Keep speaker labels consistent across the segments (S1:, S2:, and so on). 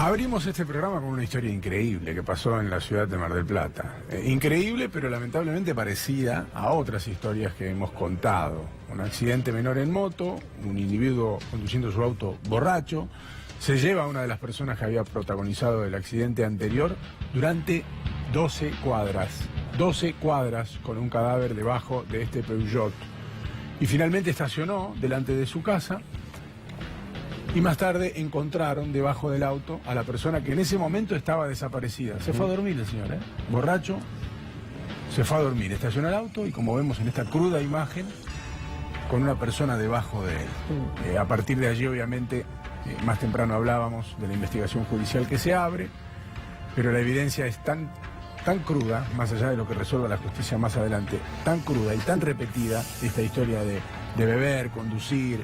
S1: Abrimos este programa con una historia increíble que pasó en la ciudad de Mar del Plata. Increíble, pero lamentablemente parecida a otras historias que hemos contado. Un accidente menor en moto, un individuo conduciendo su auto borracho, se lleva a una de las personas que había protagonizado el accidente anterior durante 12 cuadras. 12 cuadras con un cadáver debajo de este Peugeot. Y finalmente estacionó delante de su casa. Y más tarde encontraron debajo del auto a la persona que en ese momento estaba desaparecida. Se fue a dormir el señor, borracho, se fue a dormir, estacionó el auto y como vemos en esta cruda imagen, con una persona debajo de él. A partir de allí, obviamente, más temprano hablábamos de la investigación judicial que se abre, pero la evidencia es tan cruda, más allá de lo que resuelva la justicia más adelante, tan cruda y tan repetida, esta historia de beber, conducir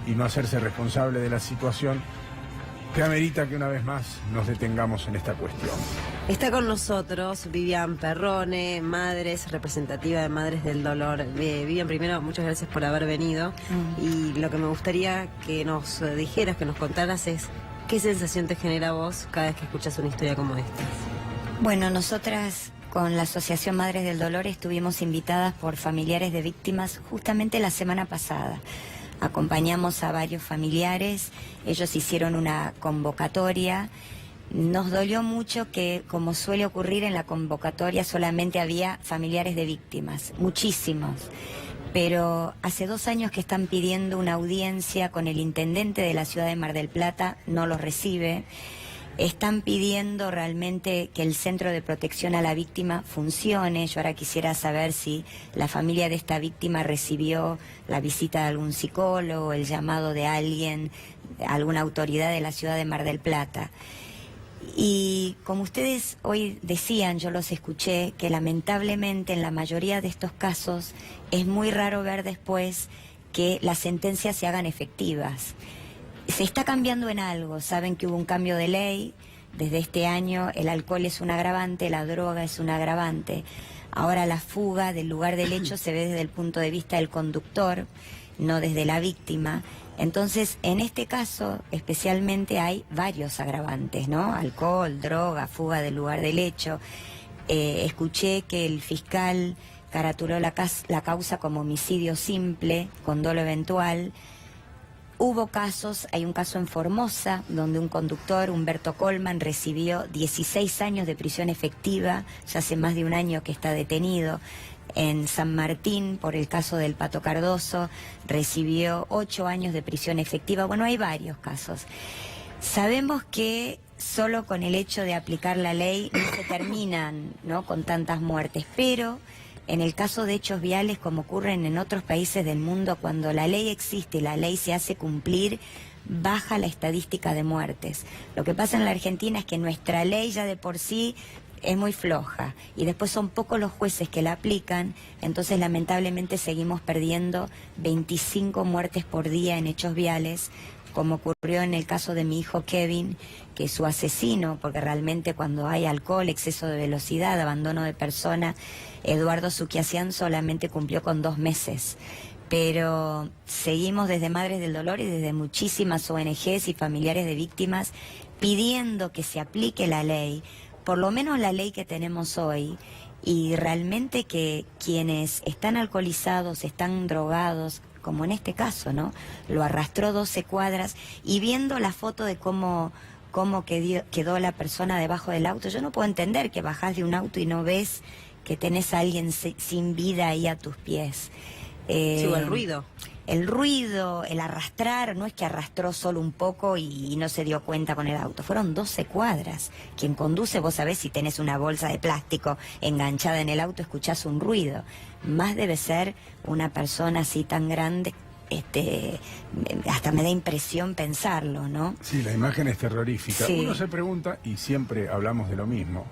S1: y no hacerse responsable de la situación, que amerita que una vez más nos detengamos en esta cuestión.
S2: Está con nosotros Vivian Perrone, representativa de Madres del Dolor. Vivian, primero, muchas gracias por haber venido. Y lo que me gustaría que nos dijeras, que nos contaras es, ¿qué sensación te genera a vos cada vez que escuchas una historia como esta?
S3: Bueno, nosotras con la Asociación Madres del Dolor estuvimos invitadas por familiares de víctimas justamente la semana pasada. Acompañamos a varios familiares, ellos hicieron una convocatoria. Nos dolió mucho que, como suele ocurrir en la convocatoria, solamente había familiares de víctimas, muchísimos. Pero hace 2 años que están pidiendo una audiencia con el intendente de la ciudad de Mar del Plata, no lo recibe. Están pidiendo realmente que el Centro de Protección a la Víctima funcione. Yo ahora quisiera saber si la familia de esta víctima recibió la visita de algún psicólogo, el llamado de alguien, alguna autoridad de la ciudad de Mar del Plata. Y como ustedes hoy decían, yo los escuché, que lamentablemente en la mayoría de estos casos es muy raro ver después que las sentencias se hagan efectivas. Se está cambiando en algo, saben que hubo un cambio de ley, desde este año el alcohol es un agravante, la droga es un agravante, ahora la fuga del lugar del hecho se ve desde el punto de vista del conductor, no desde la víctima. Entonces, en este caso, especialmente hay varios agravantes, ¿no? Alcohol, droga, fuga del lugar del hecho. Escuché que el fiscal caratuló la causa como homicidio simple, con dolo eventual. Hubo casos, hay un caso en Formosa, donde un conductor, Humberto Colman, recibió 16 años de prisión efectiva, ya hace más de 1 año que está detenido. En San Martín, por el caso del Pato Cardoso, recibió 8 años de prisión efectiva. Bueno, hay varios casos. Sabemos que solo con el hecho de aplicar la ley no se terminan, ¿no?, con tantas muertes, pero en el caso de hechos viales, como ocurren en otros países del mundo, cuando la ley existe y la ley se hace cumplir, baja la estadística de muertes. Lo que pasa en la Argentina es que nuestra ley ya de por sí es muy floja y después son pocos los jueces que la aplican, entonces lamentablemente seguimos perdiendo 25 muertes por día en hechos viales, como ocurrió en el caso de mi hijo Kevin, que su asesino, porque realmente cuando hay alcohol, exceso de velocidad, abandono de persona, Eduardo Suquiasian solamente cumplió con 2 meses. Pero seguimos desde Madres del Dolor y desde muchísimas ONGs y familiares de víctimas pidiendo que se aplique la ley, por lo menos la ley que tenemos hoy, y realmente que quienes están alcoholizados, están drogados, como en este caso, ¿no?, lo arrastró 12 cuadras, y viendo la foto de cómo quedó la persona debajo del auto, yo no puedo entender que bajás de un auto y no ves que tenés a alguien sin vida ahí a tus pies.
S2: Sí, o el ruido.
S3: El ruido, el arrastrar, no es que arrastró solo un poco y no se dio cuenta con el auto, fueron 12 cuadras. Quien conduce, vos sabés, si tenés una bolsa de plástico enganchada en el auto, escuchás un ruido. Más debe ser una persona así tan grande, hasta me da impresión pensarlo, ¿no?
S1: Sí, la imagen es terrorífica.
S3: Sí.
S1: Uno se pregunta, y siempre hablamos de lo mismo,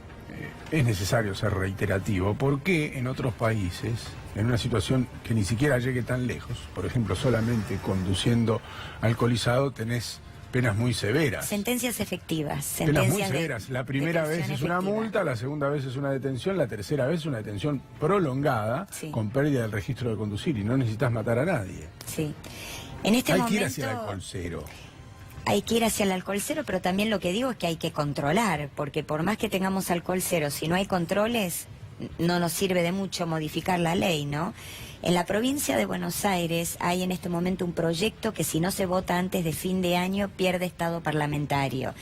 S1: es necesario ser reiterativo, ¿por qué en otros países, en una situación que ni siquiera llegue tan lejos, por ejemplo, solamente conduciendo alcoholizado, tenés penas muy severas?
S3: Sentencias efectivas.
S1: Penas muy severas. La primera vez es una
S3: efectiva.
S1: multa, la segunda vez es una detención, la tercera vez es una detención prolongada,
S3: Sí,
S1: con pérdida del registro de conducir, y no necesitas matar a nadie.
S3: sí. En este
S1: Hay
S3: momento,
S1: que ir hacia el alcohol cero.
S3: hay que ir hacia el alcohol cero, pero también lo que digo es que hay que controlar, porque por más que tengamos alcohol cero, si no hay controles, no nos sirve de mucho modificar la ley, ¿no? En la provincia de Buenos Aires hay en este momento un proyecto que si no se vota antes de fin de año pierde estado parlamentario,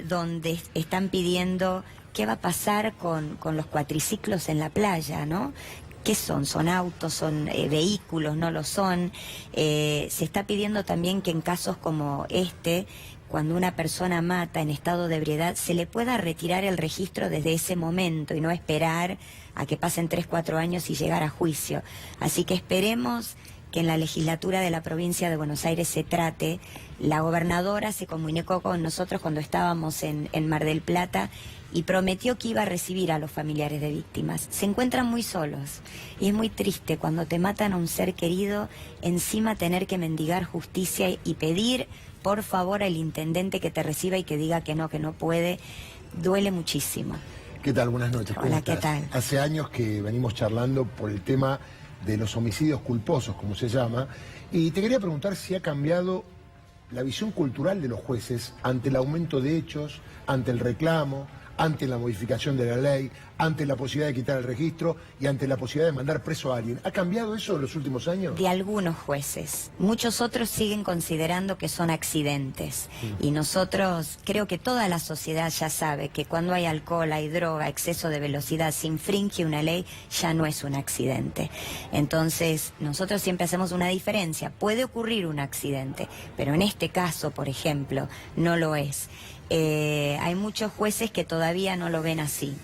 S3: donde están pidiendo qué va a pasar con los cuatriciclos en la playa, ¿no? ¿Qué son? ¿Son autos? ¿Son vehículos? ¿No lo son? Se está pidiendo también que en casos como este, cuando una persona mata en estado de ebriedad, se le pueda retirar el registro desde ese momento y no esperar a que pasen 3, 4 años y llegar a juicio. Así que esperemos que en la legislatura de la provincia de Buenos Aires se trate. La gobernadora se comunicó con nosotros cuando estábamos en Mar del Plata y prometió que iba a recibir a los familiares de víctimas. Se encuentran muy solos y es muy triste cuando te matan a un ser querido, encima tener que mendigar justicia y pedir por favor al intendente que te reciba y que diga que no puede. Duele muchísimo.
S4: ¿Qué tal? Buenas noches. ¿Cómo
S3: Hola,
S4: estás?
S3: ¿qué tal?
S4: Hace años que venimos charlando por el tema de los homicidios culposos, como se llama, y te quería preguntar si ha cambiado la visión cultural de los jueces ante el aumento de hechos, ante el reclamo, ante la modificación de la ley, ante la posibilidad de quitar el registro y ante la posibilidad de mandar preso a alguien. ¿Ha cambiado eso en los últimos años?
S3: De algunos jueces. Muchos otros siguen considerando que son accidentes. Y nosotros, creo que toda la sociedad ya sabe que cuando hay alcohol, hay droga, exceso de velocidad, se infringe una ley, ya no es un accidente. Entonces, nosotros siempre hacemos una diferencia. Puede ocurrir un accidente, pero en este caso, por ejemplo, no lo es. Hay muchos jueces que todavía no lo ven así.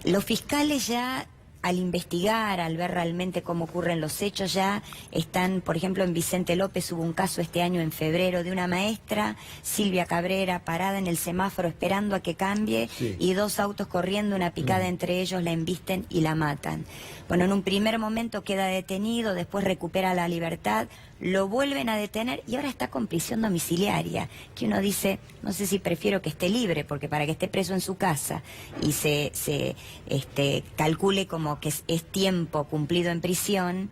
S3: Los fiscales ya, al investigar, al ver realmente cómo ocurren los hechos, ya están, por ejemplo, en Vicente López hubo un caso este año en febrero de una maestra, Silvia Cabrera, parada en el semáforo esperando a que cambie, sí, y 2 autos corriendo, una picada entre ellos, la embisten y la matan. Bueno, en un primer momento queda detenido, después recupera la libertad, lo vuelven a detener y ahora está con prisión domiciliaria, que uno dice, no sé si prefiero que esté libre, porque para que esté preso en su casa y se calcule como que es tiempo cumplido en prisión,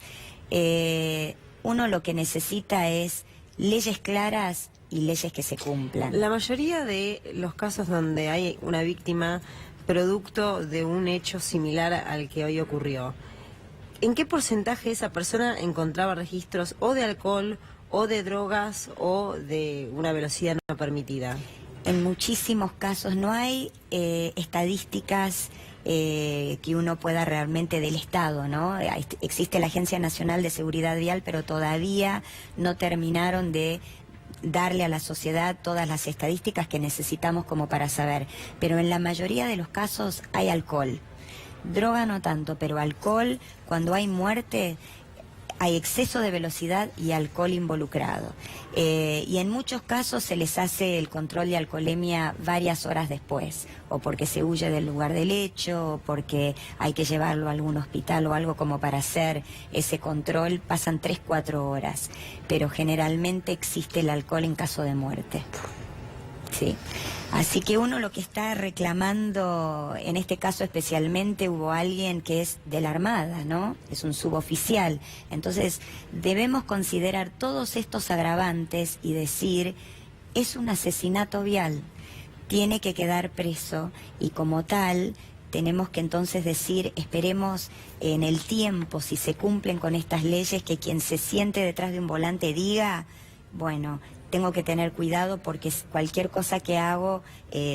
S3: uno lo que necesita es leyes claras y leyes que se cumplan.
S2: La mayoría de los casos donde hay una víctima producto de un hecho similar al que hoy ocurrió, ¿en qué porcentaje esa persona encontraba registros o de alcohol o de drogas o de una velocidad no permitida?
S3: En muchísimos casos no hay estadísticas que uno pueda realmente del Estado, ¿no? Existe la Agencia Nacional de Seguridad Vial, pero todavía no terminaron de darle a la sociedad todas las estadísticas que necesitamos como para saber. Pero en la mayoría de los casos hay alcohol. Droga no tanto, pero alcohol, cuando hay muerte, hay exceso de velocidad y alcohol involucrado. Y en muchos casos se les hace el control de alcoholemia varias horas después, o porque se huye del lugar del hecho, o porque hay que llevarlo a algún hospital o algo como para hacer ese control, pasan 3, 4 horas. Pero generalmente existe el alcohol en caso de muerte. Sí. Así que uno lo que está reclamando, en este caso especialmente hubo alguien que es de la Armada, ¿no? Es un suboficial. Entonces debemos considerar todos estos agravantes y decir, es un asesinato vial, tiene que quedar preso y como tal tenemos que entonces decir, esperemos en el tiempo, si se cumplen con estas leyes, que quien se siente detrás de un volante diga, bueno, tengo que tener cuidado porque cualquier cosa que hago,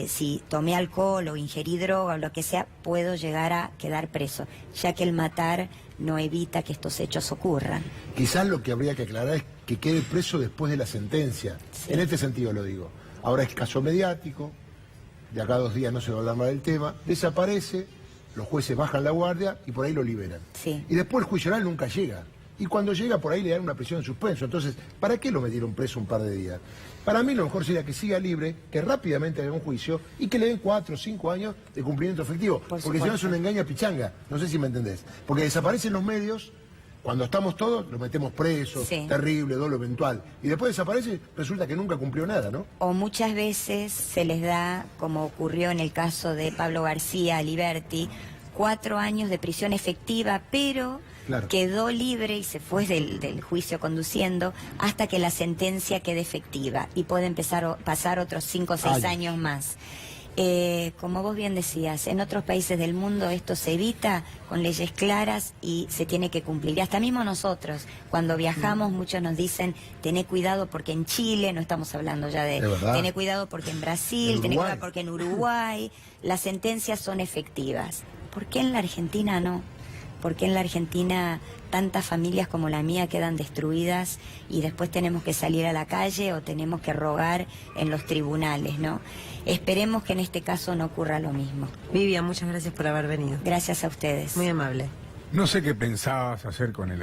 S3: si tomé alcohol o ingerí droga o lo que sea, puedo llegar a quedar preso, ya que el matar no evita que estos hechos ocurran.
S4: Quizás lo que habría que aclarar es que quede preso después de la sentencia. Sí. En este sentido lo digo. Ahora es caso mediático, de acá a 2 días no se va a hablar más del tema, desaparece, los jueces bajan la guardia y por ahí lo liberan.
S3: Sí.
S4: Y después el juicio oral nunca llega. Y cuando llega por ahí le dan una prisión en suspenso. Entonces, ¿para qué lo metieron preso un par de días? Para mí lo mejor sería que siga libre, que rápidamente haga un juicio y que le den 4 o 5 años de cumplimiento efectivo. Porque si no es una engaña pichanga. No sé si me entendés. Porque desaparecen los medios, cuando estamos todos, lo metemos preso, sí, terrible, dolo eventual. Y después desaparece, resulta que nunca cumplió nada, ¿no?
S3: O muchas veces se les da, como ocurrió en el caso de Pablo García Liberti, 4 años de prisión efectiva, pero
S4: Claro.
S3: quedó libre y se fue del juicio conduciendo hasta que la sentencia quede efectiva y puede pasar otros 5 o 6 años más. Como vos bien decías, en otros países del mundo esto se evita con leyes claras y se tiene que cumplir. Y hasta mismo nosotros, cuando viajamos, muchos nos dicen, tené cuidado porque en Chile, no estamos hablando ya de tené cuidado porque en Brasil, tené cuidado porque en Uruguay, las sentencias son efectivas. ¿Por qué en la Argentina no? ¿Por qué en la Argentina tantas familias como la mía quedan destruidas y después tenemos que salir a la calle o tenemos que rogar en los tribunales, ¿no? Esperemos que en este caso no ocurra lo mismo.
S2: Vivian, muchas gracias por haber venido.
S3: Gracias a ustedes.
S2: Muy amable.
S1: No sé qué pensabas hacer con el